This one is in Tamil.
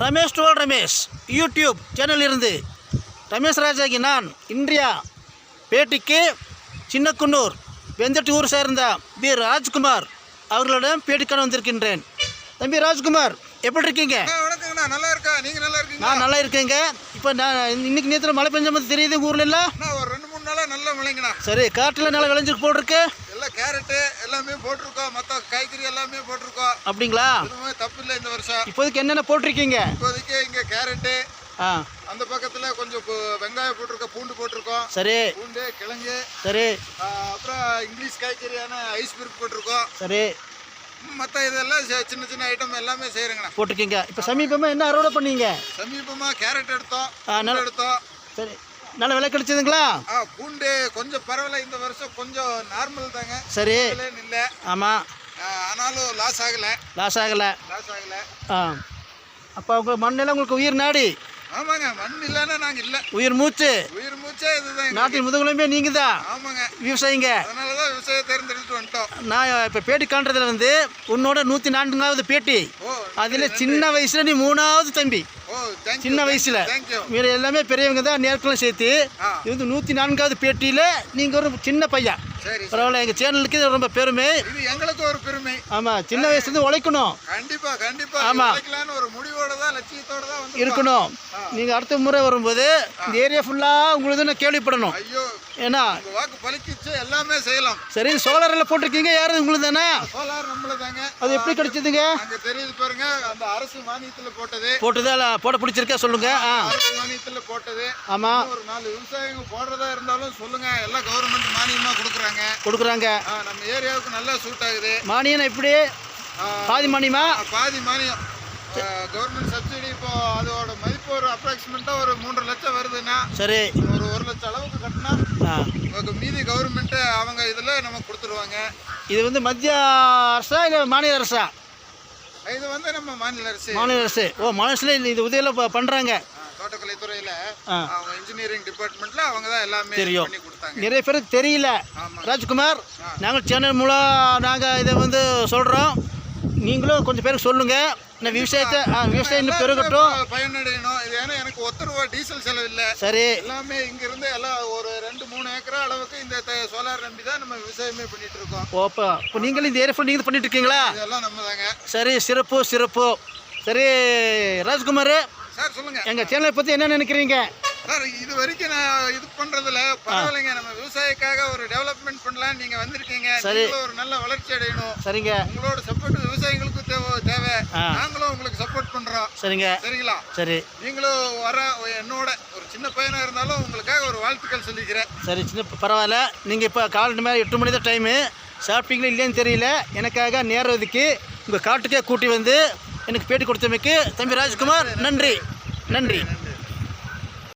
ரமேஷ் டுவல் ரமேஷ் யூடியூப் சேனலில் இருந்து ரமேஷ் ராஜாகி நான் இன்றைய பேட்டிக்கு சின்னக்குன்னூர் வெந்தட்டி ஊர் சேர்ந்த பி ராஜ்குமார் அவர்களிடம் பேட்டிக்கான வந்திருக்கின்றேன். தம்பி ராஜ்குமார், எப்படி இருக்கீங்க? வணக்கங்கண்ணா, நல்லா இருக்கா? நீங்கள் நல்லா இருக்கீங்க? நான் நல்லா இருக்கேங்க. இப்போ நான் இன்னைக்கு நேரத்தில் மழை பெஞ்ச மாதிரி தெரியுது உங்கள் ஊரில் எல்லாம். ஒரு 2-3 நாளாக நல்ல மழைங்கண்ணா. சரி, காட்டில் நல்லா விளைஞ்சு போட்டிருக்கு. எல்லாம் கேரட்டு எல்லாமே போட்டிருக்கோம், மற்ற காய்கறி எல்லாமே போட்டிருக்கோம். அப்படிங்களா? எதுவுமே தப்பு இல்லை இந்த வருஷம். இப்போதைக்கு என்னென்ன போட்டிருக்கீங்க? இப்போதைக்கு இங்கே கேரட்டு, ஆ, அந்த பக்கத்தில் கொஞ்சம் வெங்காயம் போட்டிருக்கோம், பூண்டு போட்டிருக்கோம். சரி, பூண்டு, கிழங்கு, சரி, அப்புறம் இங்கிலீஷ் காய்கறியான ஐஸ்பிரிக் போட்டிருக்கோம். சரி, மற்ற இதெல்லாம் சின்ன சின்ன ஐட்டம் எல்லாமே செய்கிறேங்கண்ணா. போட்டிருக்கீங்க. இப்போ சமீபமாக என்ன அறுவடை பண்ணீங்க? சமீபமாக கேரட் எடுத்தோம், நல்லா எடுத்தோம். சரி, நல்ல விலை கிடைச்சதுங்களா? பூண்டு கொஞ்சம் பரவாயில்ல, இந்த வருஷம் கொஞ்சம் நார்மல் தாங்க. சரி, இல்லை ஆமாம், ஆனாலும் லாஸ் ஆகலை. லாஸ் ஆகலை. ஆ, அப்போ உங்கள் மண்ணெல்லாம் உங்களுக்கு உயிர் நாடி. ஆமாங்க, மண் இல்லைன்னா நாங்கள் இல்லை. உயிர் மூச்சே இதுதான். நாட்டின் முதுகுலமே நீங்கள் தான். ஆமாங்க, விவசாயிங்க. அதனால தான் விவசாயம் தேர்ந்தெடுத்து வந்துட்டோம். நான் இப்போ பேட்டி காண்றதுல வந்து உன்னோட 104வது பேட்டி. அதில் சின்ன வயசில் நீ 3வது தம்பி. சின்ன வயசில் வேறு எல்லாமே பெரியவங்க தான், நேரத்தில் சேர்த்து. இது வந்து 104வது பேட்டியில் நீங்கள் ஒரு சின்ன பையன். பரவாயில்ல, எங்கள் சேனலுக்கு இது ரொம்ப பெருமை. இது எங்களுக்கு ஒரு பெருமை. ஆமாம், சின்ன வயசுலேருந்து உழைக்கணும். கண்டிப்பாக ஆமாம், ஒரு முடிவோட தான், லட்சியத்தோட தான் இருக்கணும். நீங்கள் அடுத்த முறை வரும்போது இந்த ஏரியா ஃபுல்லாக உங்களுக்கு நான் கேள்விப்படணும். ஐயோ, ஏன்னா வாக்கு பலிக்கிச்சு, எல்லாமே செய்யலாம். சரி, சோலார் எல்லாம் போட்டிருக்கீங்க. யாரும் உங்களுக்கு தானே? சோலார் நம்மள தாங்க. அது எப்படி கிடைச்சதுங்க? அங்கே தெரியுது பாருங்க, அந்த அரசு மானியத்தில் போட்டது. போட பிடிச்சிருக்கா சொல்லுங்க. அரசு மானியத்தில் போட்டது. ஆமாம், ஒரு 4 விவசாயிங்க போடுறதா இருந்தாலும் சொல்லுங்க, எல்லாம் கவர்மெண்ட் மானியமாக கொடுக்குறாங்க. நம்ம ஏரியாவுக்கு நல்லா சூட் ஆகுது. மானியம் எப்படி? பாதி மானியமா? பாதி மானியம். Government subsidy. இப்போ அதோட மதிப்பு ஒரு அப்ராக்சிமேட்டாக ஒரு 3.5 லட்சம் வருதுன்னா, சரி, ஒரு 1 லட்சம் அளவுக்கு கட்டினா மீதி கவர்மெண்ட்டு அவங்க இதில் நமக்கு கொடுத்துருவாங்க. இது வந்து மத்திய அரசா இல்லை மாநில அரசா? இது வந்து நம்ம மாநில அரசு. ஓ, மாநில அரசுல இது உதவியெல்லாம் பண்ணுறாங்க. தோட்டக்கலைத்துறையில் அவங்க இன்ஜினியரிங் டிபார்ட்மெண்ட்டில் அவங்க தான் எல்லாமே தெரியும். பண்ணி கொடுத்தாங்க. நிறைய பேருக்கு தெரியல. ராஜ்குமார், நாங்கள் சேனல் மூலம் நாங்கள் இதை வந்து சொல்கிறோம். நீங்களும் கொஞ்சம் பேருக்கு சொல்லுங்கள். இந்த விவசாயம் பெருகட்டும், பயனடையணும். இது ஏன்னா எனக்கு ₹1 டீசல் செலவு இல்லை. சரி, எல்லாமே இங்கிருந்து எல்லாம் ஒரு 2-3 ஏக்கரா அளவுக்கு இந்த சோலார் நம்பி தான் நம்ம விவசாயமே பண்ணிட்டு இருக்கோம். ஓப்பா, இப்போ நீங்களும் இந்த ஏரியா நீங்கள் பண்ணிட்டு இருக்கீங்களா? இதெல்லாம் நம்ம தாங்க. சரி, சிறப்பு. சரி ராஜ்குமார் சார், சொல்லுங்க. எங்கள் சேனலை பற்றி என்ன நினைக்கிறீங்க சார்? இது வரைக்கும் நான் இது பண்ணுறதில்ல, பரவாயில்லைங்க. நம்ம விவசாயிக்காக ஒரு டெவலப்மெண்ட் பண்ணலாம். நீங்கள் வந்திருக்கீங்க. சரி, ஒரு நல்ல வளர்ச்சி அடையணும். சரிங்க, உங்களோட சப்போர்ட் விவசாயிகளுக்கு தேவை. நாங்களும் உங்களுக்கு சப்போர்ட் பண்ணுறோம். சரிங்களா? சரி, நீங்களும் என்னோட ஒரு சின்ன பையனாக இருந்தாலும் உங்களுக்காக ஒரு வாழ்த்துக்கள் சொல்லிக்கிறேன். சரி, சின்ன பரவாயில்ல. நீங்கள் இப்போ காலையில் மேலே 8 மணி தான் டைமு. சாப்பிட்டீங்களா இல்லையான்னு தெரியல. எனக்காக நேரம் ஒதுக்கி உங்கள் காட்டுக்கே கூட்டி வந்து எனக்கு பேட்டி கொடுத்தமைக்கு தம்பி ராஜ்குமார் நன்றி.